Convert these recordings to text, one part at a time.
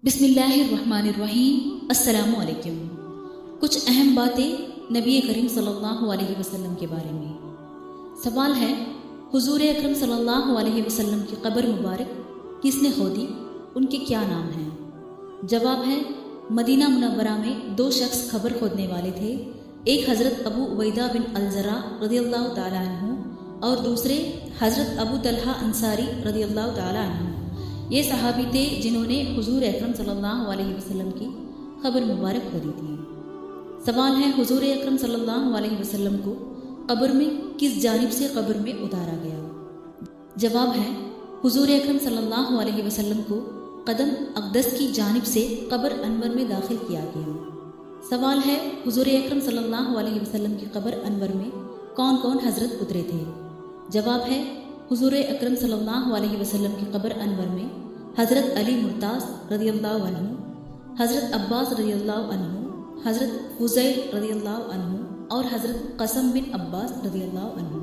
بسم اللہ الرحمن الرحیم۔ السلام علیکم۔ کچھ اہم باتیں نبی کریم صلی اللہ علیہ وسلم کے بارے میں۔ سوال ہے، حضور اکرم صلی اللہ علیہ وسلم کی قبر مبارک کس نے کھودی؟ ان کے کیا نام ہیں؟ جواب ہے، مدینہ منورہ میں دو شخص قبر کھودنے والے تھے۔ ایک حضرت ابو عبیدہ بن الجراح رضی اللہ تعالیٰ عنہ اور دوسرے حضرت ابو طلحہ انصاری رضی اللہ تعالیٰ عنہ۔ یہ صحابی تھے جنہوں نے حضور اکرم صلی اللہ علیہ وسلم کی قبر مبارک کھودی تھی۔ سوال ہے، حضور اکرم صلی اللہ علیہ وسلم کو قبر میں کس جانب سے قبر میں اتارا گیا؟ جواب ہے، حضور اکرم صلی اللہ علیہ وسلم کو قدم اقدس کی جانب سے قبر انور میں داخل کیا گیا۔ سوال ہے، حضور اکرم صلی اللہ علیہ وسلم کی قبر انور میں کون کون حضرت اترے تھے؟ جواب ہے، حضور اکرم صلی اللہ علیہ وسلم کی قبر انور میں حضرت علی مرتاض رضی اللہ عنہ، حضرت عباس رضی اللہ عنہ، حضرت فضیل رضی اللہ عنہ اور حضرت قاسم بن عباس رضی اللہ عنہ۔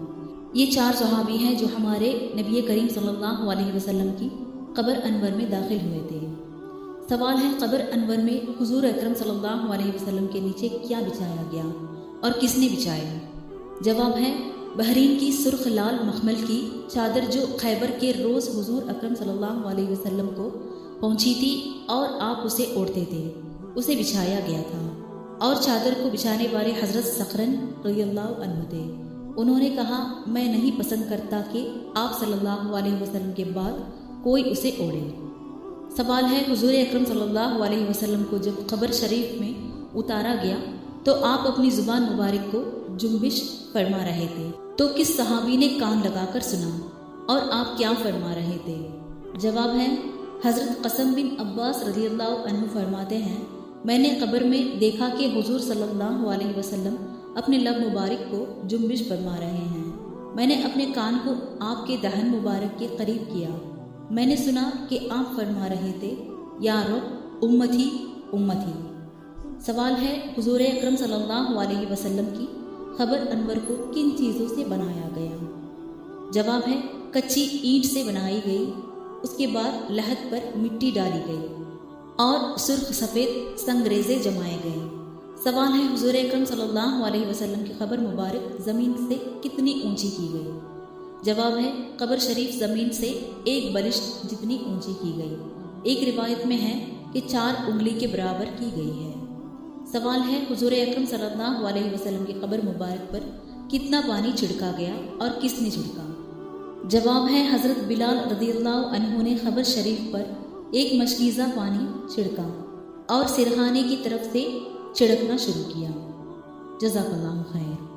یہ چار صحابی ہیں جو ہمارے نبی کریم صلی اللہ علیہ وسلم کی قبر انور میں داخل ہوئے تھے۔ سوال ہے، قبر انور میں حضور اکرم صلی اللہ علیہ وسلم کے نیچے کیا بچھایا گیا اور کس نے بچھایا؟ جواب ہے، بحرین کی سرخ لال مخمل کی چادر جو خیبر کے روز حضور اکرم صلی اللہ علیہ وسلم کو پہنچی تھی اور آپ اسے اوڑھتے تھے، اسے بچھایا گیا تھا، اور چادر کو بچھانے والے حضرت سخرن رضی اللہ عنہ تھے۔ انہوں نے کہا، میں نہیں پسند کرتا کہ آپ صلی اللہ علیہ وسلم کے بعد کوئی اسے اوڑھے۔ سوال ہے، حضور اکرم صلی اللہ علیہ وسلم کو جب قبر شریف میں اتارا گیا تو آپ اپنی زبان مبارک کو جنبش فرما رہے تھے، تو کس صحابی نے کان لگا کر سنا اور آپ کیا فرما رہے تھے؟ جواب ہے، حضرت قاسم بن عباس رضی اللہ عنہ فرماتے ہیں، میں نے قبر میں دیکھا کہ حضور صلی اللہ علیہ وسلم اپنے لب مبارک کو جنبش فرما رہے ہیں۔ میں نے اپنے کان کو آپ کے دہن مبارک کے قریب کیا، میں نے سنا کہ آپ فرما رہے تھے، یا رب امتی امتی۔ سوال ہے، حضور اکرم صلی اللہ علیہ وسلم کی قبر انور کو کن چیزوں سے بنایا گیا؟ جواب ہے، کچی اینٹ سے بنائی گئی، اس کے بعد لحد پر مٹی ڈالی گئی اور سرخ سفید سنگریزے جمائے گئے۔ سوال ہے، حضور اکرم صلی اللہ علیہ وسلم کی قبر مبارک زمین سے کتنی اونچی کی گئی؟ جواب ہے، قبر شریف زمین سے ایک بلشت جتنی اونچی کی گئی۔ ایک روایت میں ہے کہ 4 انگلی کے برابر کی گئی ہے۔ سوال ہے، حضور اکرم صلی اللہ علیہ وسلم کی قبر مبارک پر کتنا پانی چھڑکا گیا اور کس نے چھڑکا؟ جواب ہے، حضرت بلال رضی اللہ عنہ نے قبر شریف پر ایک مشکیزہ پانی چھڑکا اور سرہانے کی طرف سے چھڑکنا شروع کیا۔ جزاک اللہ خیر۔